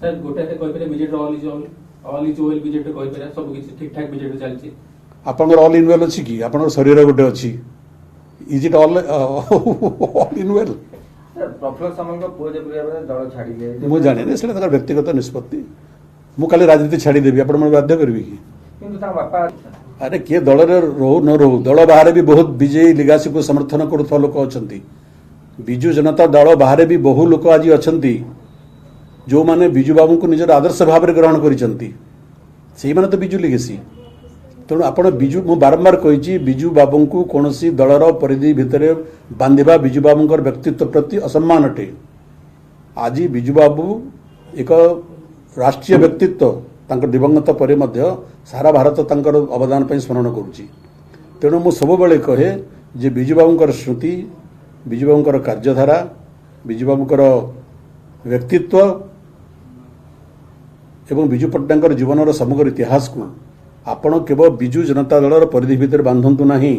Sir गोटे से कहि BJD all is well BJD कहि पर सब किछ ठीक ठाक बीजेडी चलछि आपनकर ऑल इन वेल अछि कि आपनकर शरीर गोटे अछि is it all all in well Prafulla Samal को पुओ जे दल छाड़िले मु जाने ने सेटा व्यक्तिगत निष्पत्ति मु काले राजनीति छाड़ी देबी आपण मन बाध्य करबी कि किंतु ता बापा अरे किए दल रे रहू न रहू दल बाहर भी बहुत विजयी लिगासी को समर्थन करुवा लोक अछंती बिजु जनता दल बाहर भी बहु लोक आज अछंती जो माने बिजु बाबू को निजर आदर्श भाव में ग्रहण करिसंती सेही माने तो बिजु लिगेसी तेणु आपण बिजु मु बारंबार कही बिजु बाबू को कौनसी दलर परिधि भितर बांधिबा बिजु बाबूंकर व्यक्तित्व प्रति असम्मान अटे आज बिजु बाबू एक राष्ट्रीय व्यक्तित्व तांकर दिवंगत परे मध्य सारा भारत तांकर अवदान पर स्मरण करुच्ची तेणु मु सब बेले कहे जे बिजु बाबूंकर स्मृति बिजु बाबूंकर कार्यधारा बिजु बाबूंकर व्यक्तित्व एवं बिजु पट्टनायकर जीवनर समग्र इतिहास को आपण केवल बिजु जनता दलर परिधि भितर बांधतु नहीं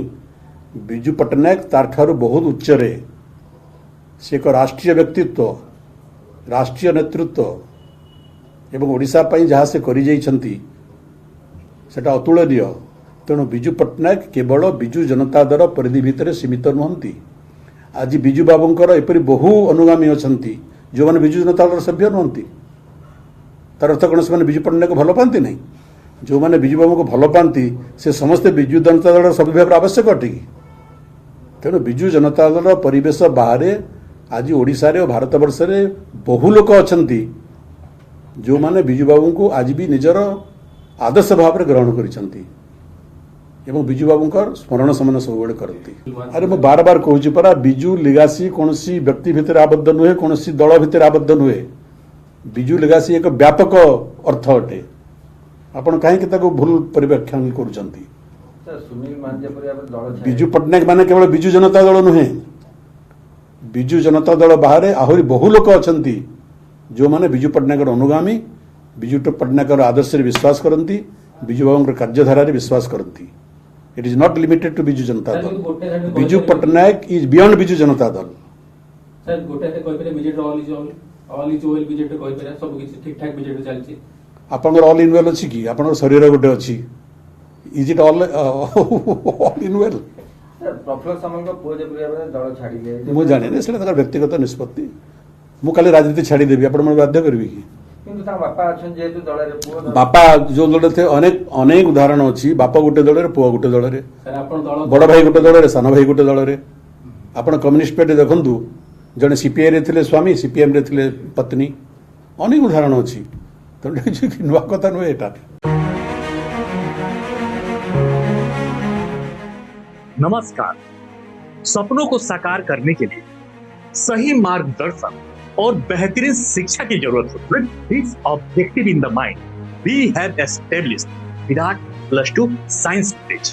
बिजु पट्टनायक तार ठारू बहुत उच्चरे से एक राष्ट्रीय व्यक्तित्व राष्ट्रीय नेतृत्व एवं ओडिशा पई जहाँ से करि जाइछंती सेटा अतुलनीय तेणु बिजु पट्टनायक केवल बिजु जनता दल परिधि भितर सीमित नुहंती आज बिजु बाबूंकर एपरि बहु अनुगामी अछंती जो माने बिजु जनता दल सभ्य नुहंती तार अर्थ कौन से बिजु पट्टनायक भल पाती नहीं जो माने बिजु बाबू को भल पाती से समस्ते बिजु जनता दल सभ्य भाव आवश्यक अटे कि तेणु बिजु जनता दल परिवेश बाहर आज ओडिशा रे और भारत वर्ष रे बहु लोक अछंती जो माने बिजु बाबू को आज भी निजर आदर्श भाव में ग्रहण करिसंती एवं बिजु बाबूंकर स्मरण ସେମାନେ ସବୁବେଳେ କରନ୍ତି अरे ମୁଁ बार बार कहूची परा बिजु लिगासी कौनसी व्यक्ति भितर आबद्ध नुहे कौनसी दल भितर आबद्ध नुहे बिजु लिगासी एक व्यापक अर्थ अटे आपण काहे ताको भूल परिव्याख्यान करूचंती सुनील मांझे दल बिजु पट्टनायक माने केवल बिजु जनता दल नुहे बिजु जनता दल बाहर आहुरी बहु लोक अछंती जो माने बिजु पट्टनायकर अनुगामी बिजु पट्टनायकर आदर्श रे विश्वास करती बिजु बाबूंकर कार्यधारा रे विश्वास करती it is not limited to Biju Janata Dal Biju Patnaik is beyond Biju Janata Dal सर गोटे से कहि BJD all is well BJD कहि पर सब किछ ठीक ठाक बीजेडी चलछि आपनकर ऑल इन वेल अछि कि आपनकर शरीर गोटे अछि is it all all in well Prafulla Samal को पुओ जे दल छाड़िले मु जाने ने सेटा व्यक्तिगत निष्पत्ति मु काले राजनीति छाड़ी देबी आपण मन बाध्य करबी कि किंतु ता बापा अछन जेतु दल रे पुओ बापा जो दल थे अनेक अनेक उदाहरण अछि बापा गोटे दल रे पुओ गोटे दल रे सर आपण दल बड़ भाई गोटे दल रे सान भाई गोटे दल रे आपण कम्युनिस्ट पार्टी देखंतु जने सीपीआई रे थिले स्वामी सीपीएम रे थिले पत्नी अनेक उदाहरण अछि तो नुआ कथा नुहे एटा नमस्कार। सपनों को साकार करने के लिए सही मार्गदर्शन और बेहतरीन शिक्षा की जरूरत है। With this objective in the mind, we have established Virat +2 Science College.